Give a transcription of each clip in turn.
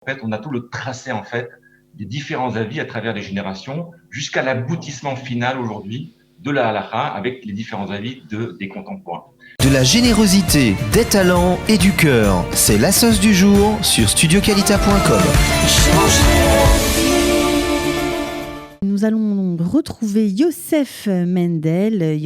En fait, on a tout le tracé en fait des différents avis à travers les générations jusqu'à l'aboutissement final aujourd'hui de la halakha avec les différents avis des contemporains. De la générosité, des talents et du cœur, c'est la sauce du jour sur studioqualita.com. Nous allons retrouver Youssef Mendel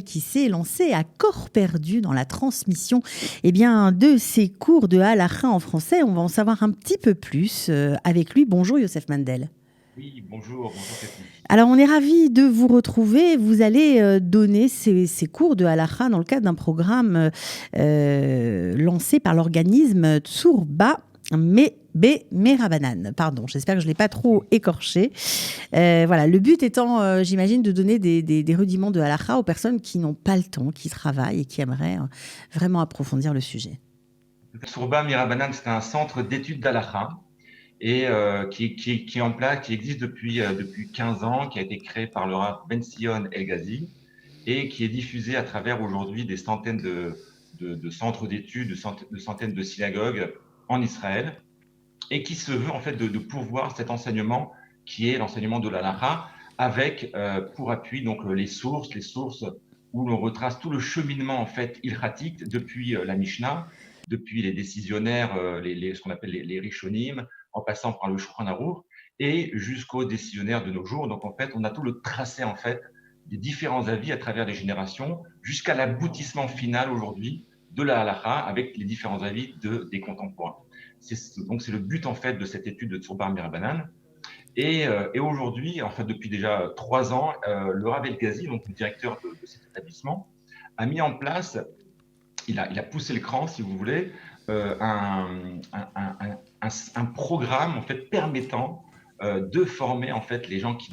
qui s'est lancé à corps perdu dans la transmission de ses cours de halakha en français. On va en savoir un petit peu plus avec lui. Bonjour Youssef Mendel. Oui, bonjour Cathy. Alors on est ravis de vous retrouver. Vous allez donner ces cours de halakha dans le cadre d'un programme lancé par l'organisme Tsurba Merabanan. Pardon, j'espère que je ne l'ai pas trop écorché. Voilà, le but étant, j'imagine, de donner des rudiments de halakha aux personnes qui n'ont pas le temps, qui travaillent et qui aimeraient vraiment approfondir le sujet. Tsurba Merabanan, c'est un centre d'études d'halakha et qui est en place, qui existe depuis 15 ans, qui a été créé par le Rav Ben Sion El Ghazi et qui est diffusé à travers aujourd'hui des centaines de centres d'études, de centaines de synagogues en Israël, et qui se veut en fait de pourvoir cet enseignement qui est l'enseignement de l'halakha avec pour appui donc les sources où l'on retrace tout le cheminement en fait ilchatique depuis la Mishnah, depuis les décisionnaires, ce qu'on appelle les Rishonim, en passant par le Shulchan Aruch et jusqu'aux décisionnaires de nos jours. Donc en fait, on a tout le tracé en fait des différents avis à travers les générations jusqu'à l'aboutissement final aujourd'hui de la halakha avec les différents avis des contemporains. Donc c'est le but en fait de cette étude de Tsurba Merabanan. Et aujourd'hui, en fait depuis déjà 3 ans, le Rav El Ghazi, donc le directeur de cet établissement, a mis en place, il a poussé le cran si vous voulez, un programme en fait permettant de former en fait les gens qui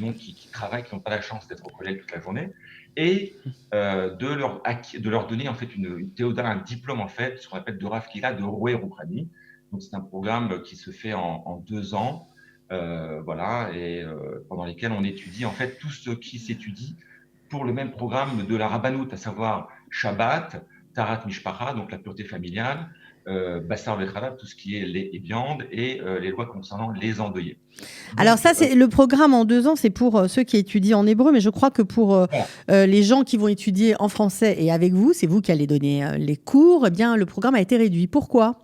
travaillent, qui n'ont pas la chance d'être au collège toute la journée, et de leur donner en fait une théoda, un diplôme en fait, ce qu'on appelle de Rav Kila, de Roué Rouhani. Donc c'est un programme qui se fait en 2 ans, voilà, et pendant lesquels on étudie en fait tout ce qui s'étudie pour le même programme de la Rabbanout, à savoir Shabbat, Tarat Mishpacha, donc la pureté familiale, Bassar Vechalab, tout ce qui est lait et viande, et les lois concernant les endeuillés. Donc, alors ça, c'est le programme en 2 ans, c'est pour ceux qui étudient en hébreu, mais je crois que pour les gens qui vont étudier en français et avec vous, c'est vous qui allez donner les cours, eh bien le programme a été réduit. Pourquoi ?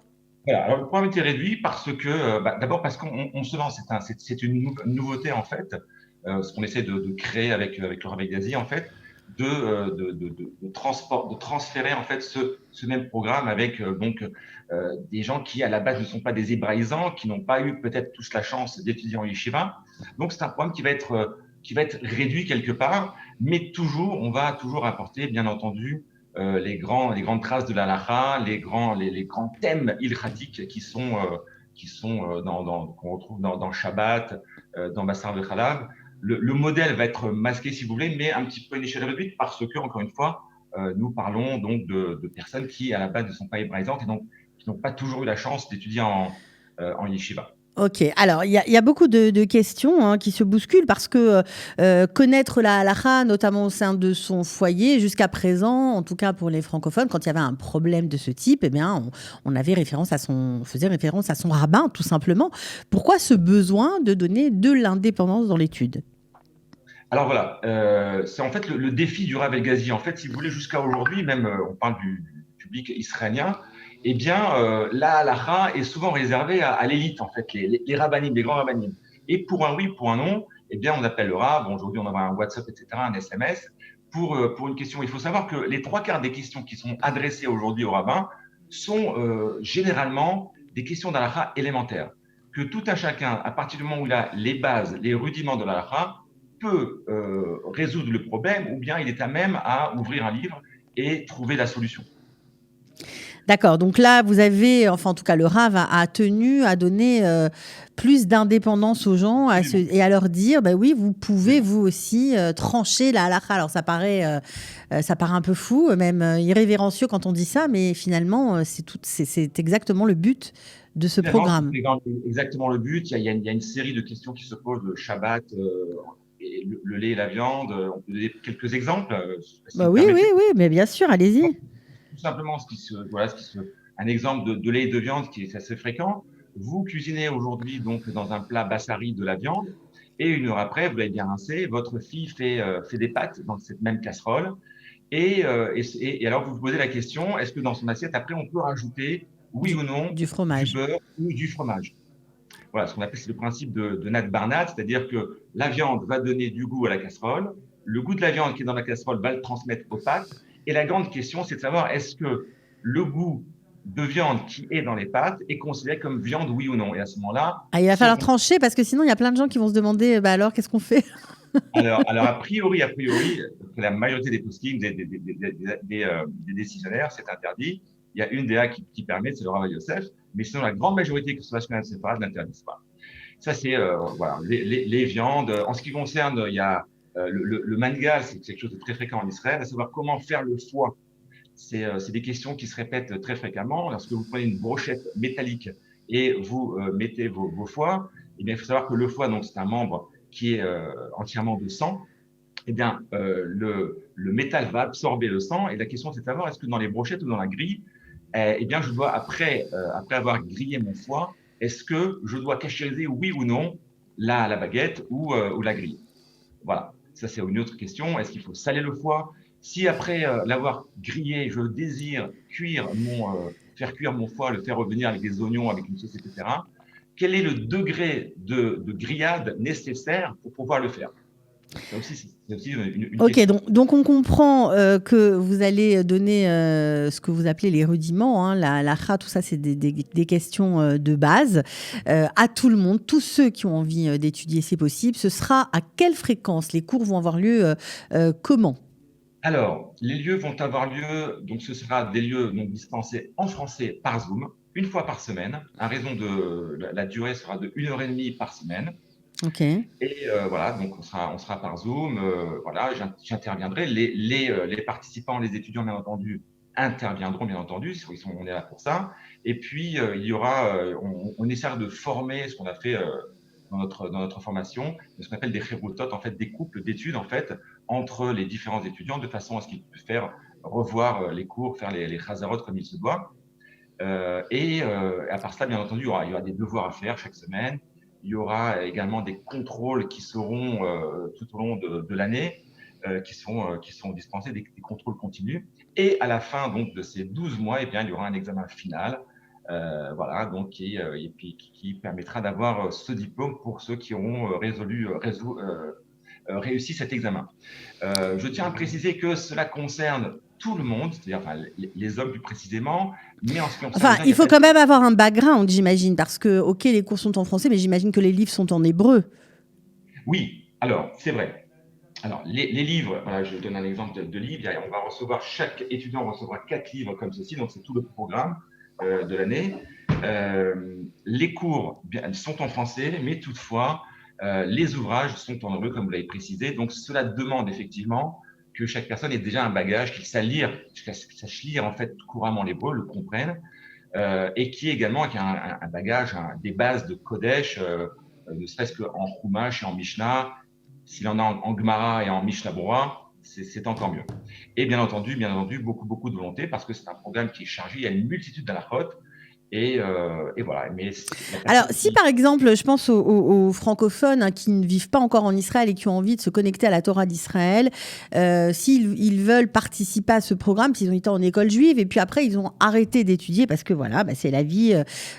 Voilà, alors le programme a été réduit parce que, d'abord parce qu'on se lance, c'est une nouveauté en fait, ce qu'on essaie de créer avec le Rav El Ghazi en fait, de transférer en fait ce même programme avec des gens qui à la base ne sont pas des hébraïsants, qui n'ont pas eu peut-être tous la chance d'étudier en yeshiva. Donc c'est un programme qui va être réduit quelque part, mais on va toujours apporter bien entendu les grandes traces de la halakha, les grands thèmes ilchatiques qu'on retrouve dans Shabbat, dans Bassar Vechalab. Le modèle va être masqué si vous voulez, mais un petit peu à une échelle réduite parce que, encore une fois, nous parlons donc de personnes qui à la base ne sont pas hébraïsantes et donc qui n'ont pas toujours eu la chance d'étudier en yeshiva. Ok, alors il y a beaucoup de questions qui se bousculent parce que connaître la halakha, notamment au sein de son foyer, jusqu'à présent, en tout cas pour les francophones, quand il y avait un problème de ce type, eh bien, on faisait référence à son rabbin, tout simplement. Pourquoi ce besoin de donner de l'indépendance dans l'étude ? Alors voilà, c'est en fait le défi du Rav El Ghazi. En fait, si vous voulez, jusqu'à aujourd'hui, même on parle du public israélien, eh bien, la halakha est souvent réservée à l'élite, en fait, les rabbanim, les grands rabbanim. Et pour un oui, pour un non, eh bien, on appelle le Rav. Aujourd'hui, on a un WhatsApp, etc., un SMS. Pour une question, il faut savoir que les 3/4 des questions qui sont adressées aujourd'hui aux rabbins sont généralement des questions d'halakha élémentaires. Que tout un chacun, à partir du moment où il a les bases, les rudiments de l'halakha, peut résoudre le problème ou bien il est à même à ouvrir un livre et trouver la solution. D'accord, donc là, vous avez, enfin en tout cas le Rav a tenu à donner plus d'indépendance aux gens et à leur dire, bah oui, vous pouvez vous aussi trancher la halakha. Alors ça paraît un peu fou, même irrévérencieux quand on dit ça, mais finalement, c'est exactement le but de ce programme. C'est exactement le but. Il y a une série de questions qui se posent, le Shabbat, et le lait et la viande. On peut donner quelques exemples. Bah oui, mais bien sûr, allez-y. Tout simplement, un exemple de lait et de viande qui est assez fréquent. vous cuisinez aujourd'hui donc dans un plat bassari de la viande, et 1 heure après, vous l'avez bien rincé, votre fille fait des pâtes dans cette même casserole, et alors vous vous posez la question, est-ce que dans son assiette, après, on peut rajouter, oui Du, ou non, du du fromage. beurre ou du fromage? Voilà, ce qu'on appelle, c'est le principe de Nat Barnett, c'est-à-dire que la viande va donner du goût à la casserole, le goût de la viande qui est dans la casserole va le transmettre aux pâtes, et la grande question, c'est de savoir est-ce que le goût de viande qui est dans les pâtes est considéré comme viande, oui ou non. Et à ce moment-là, Ah, il va si on falloir trancher parce que sinon, il y a plein de gens qui vont se demander, bah alors, qu'est-ce qu'on fait? alors a priori, pour la majorité des postings, des décisionnaires, c'est interdit. Il y a une DA qui permet, c'est le Rav Yosef, mais sinon la grande majorité, que ce soit Ashkenaz ou séfarade, n'interdisent pas. Ça, c'est voilà, les viandes. En ce qui concerne, il y a le mangal, c'est quelque chose de très fréquent en Israël, à savoir comment faire le foie. C'est des questions qui se répètent très fréquemment. Lorsque vous prenez une brochette métallique et vous mettez vos foies, eh bien, il faut savoir que le foie, donc, c'est un membre qui est entièrement de sang. Eh bien, le métal va absorber le sang. Et la question, c'est de savoir, est-ce que dans les brochettes ou dans la grille, eh bien, je dois, après avoir grillé mon foie, est-ce que je dois cachériser, oui ou non, la baguette ou la grille? Voilà, ça c'est une autre question. Est-ce qu'il faut saler le foie? Si après l'avoir grillé, je désire faire cuire mon foie, le faire revenir avec des oignons, avec une sauce, etc., quel est le degré de grillade nécessaire pour pouvoir le faire? Ça aussi, c'est aussi une Ok, question. donc on comprend que vous allez donner ce que vous appelez les rudiments, hein, la kha, tout ça, c'est des questions de base à tout le monde, tous ceux qui ont envie d'étudier, c'est possible. Ce sera à quelle fréquence? Les cours vont avoir lieu comment? Alors, les lieux vont avoir lieu, donc ce sera des lieux donc, dispensés en français par Zoom, 1 fois par semaine. À raison de la durée sera de 1 heure et demie par semaine. Ok. Et voilà, donc on sera par Zoom. Voilà, j'interviendrai. Les participants, les étudiants, bien entendu, interviendront, bien entendu. On est là pour ça. Et puis, il y aura, on essaiera de former ce qu'on a fait dans notre formation, ce qu'on appelle des chéroutot, en fait, des couples d'études, en fait, entre les différents étudiants, de façon à ce qu'ils puissent faire revoir les cours, faire les chazarot comme il se doit. Et à part ça, bien entendu, il y aura des devoirs à faire chaque semaine. Il y aura également des contrôles qui seront tout au long de l'année, qui sont dispensés, des contrôles continus. Et à la fin donc, de ces 12 mois, eh bien, il y aura un examen final, voilà, donc, qui permettra d'avoir ce diplôme pour ceux qui auront réussi cet examen. Je tiens à préciser que cela concerne tout le monde, c'est-à-dire enfin, les hommes plus précisément, mais en ce qui concerne Enfin, les gens, il il n'y a faut pas quand même avoir un background, j'imagine, parce que, ok, les cours sont en français, mais j'imagine que les livres sont en hébreu. Oui, alors, c'est vrai. Alors, les livres, voilà, je donne un exemple de livre. Chaque étudiant recevra 4 livres comme ceci, donc c'est tout le programme de l'année. Les cours bien, sont en français, mais toutefois, les ouvrages sont en hébreu, comme vous l'avez précisé. Donc, cela demande effectivement que chaque personne ait déjà un bagage, qu'il sache lire en fait couramment l'hébreu, le comprenne, et qui est également avec un bagage, des bases de Kodesh, ne serait-ce qu'en Chumash et en Mishnah. S'il en a en Gemara et en Mishnah Berurah, c'est encore mieux. Et bien entendu, beaucoup, beaucoup de volonté, parce que c'est un programme qui est chargé, il y a une multitude d'halachot, et voilà. Mais la Alors, personne si qui... par exemple, je pense aux francophones hein, qui ne vivent pas encore en Israël et qui ont envie de se connecter à la Torah d'Israël, s'ils veulent participer à ce programme, s'ils ont été en école juive et puis après ils ont arrêté d'étudier parce que voilà, bah, c'est la vie,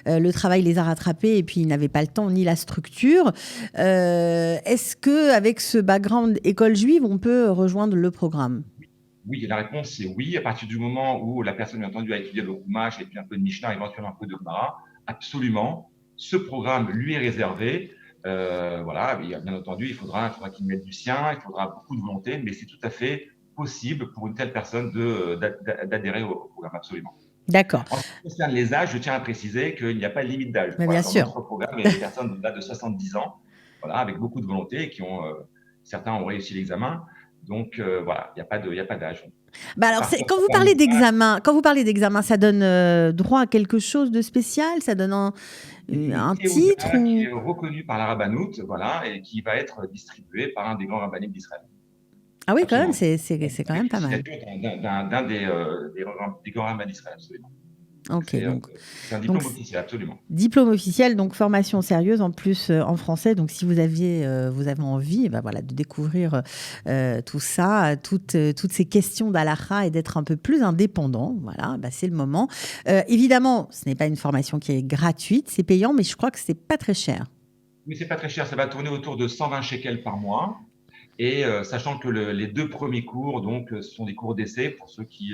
le travail les a rattrapés et puis ils n'avaient pas le temps ni la structure. Est-ce que avec ce background école juive, on peut rejoindre le programme? Oui, la réponse c'est oui. À partir du moment où la personne, bien entendu, a étudié le Chumash et puis un peu de Mishnah, éventuellement un peu de Gemara, absolument. Ce programme lui est réservé. Voilà, bien entendu, il faudra qu'il mette du sien, il faudra beaucoup de volonté, mais c'est tout à fait possible pour une telle personne d'adhérer au programme, absolument. D'accord, En ce qui concerne les âges, je tiens à préciser qu'il n'y a pas de limite d'âge. bah, bien Voilà, dans sûr. notre programme, il y a des personnes au-delà de 70 ans, voilà, avec beaucoup de volonté, et certains ont réussi l'examen. Donc voilà, il n'y a pas d'âge. Bah alors, Par contre, quand vous parlez d'examen, ça donne droit à quelque chose de spécial? Ça donne c'est une un titre théouda qui ou... est reconnue par la rabbanoute, voilà, et qui va être distribuée par un des grands rabbiniques d'Israël. Ah oui, quand même, Absolument. c'est quand Avec même une pas mal. signature d'un des grands rabbins d'Israël, absolument. Ok, donc C'est un diplôme donc, officiel, absolument. diplôme officiel, donc formation sérieuse en plus en français. Donc si vous avez envie, ben voilà, de découvrir tout ça, toutes ces questions d'halakha et d'être un peu plus indépendant, voilà, ben c'est le moment. Évidemment, ce n'est pas une formation qui est gratuite, c'est payant, mais je crois que c'est pas très cher. Mais c'est pas très cher, ça va tourner autour de 120 shekels par mois. Et sachant que les 2 premiers cours, donc, ce sont des cours d'essai pour ceux qui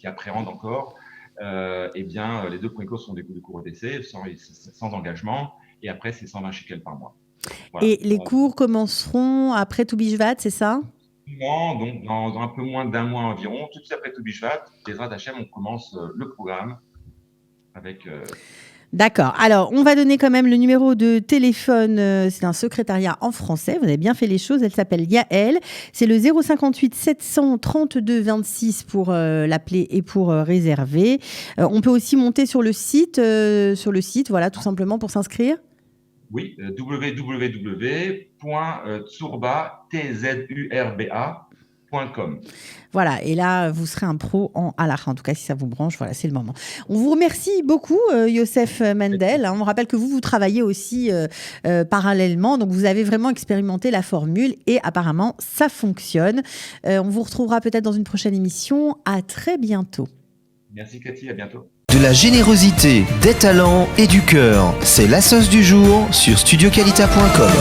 appréhendent encore. Eh bien, les 2 premiers cours sont des cours d'essai sans engagement. Et après, c'est 120 shekels par mois. Voilà. Et les cours commenceront après Toubishvat, c'est ça? Donc, dans un peu moins d'un mois environ, tout de suite après Toubishvat, Bezrat Hashem, on commence le programme avec. D'accord. Alors, on va donner quand même le numéro de téléphone. C'est un secrétariat en français. Vous avez bien fait les choses. Elle s'appelle Yael. C'est le 058 732 26 pour l'appeler et pour réserver. On peut aussi monter sur le site, voilà, tout simplement pour s'inscrire. Oui, www.tsurba.com. Voilà, et là, vous serez un pro en halakha. En tout cas, si ça vous branche, voilà, c'est le moment. On vous remercie beaucoup, Youssef Mendel. On rappelle que vous travaillez aussi parallèlement. Donc, vous avez vraiment expérimenté la formule et apparemment, ça fonctionne. On vous retrouvera peut-être dans une prochaine émission. À très bientôt. Merci Cathy, à bientôt. De la générosité, des talents et du cœur, c'est la sauce du jour sur studioqualita.com.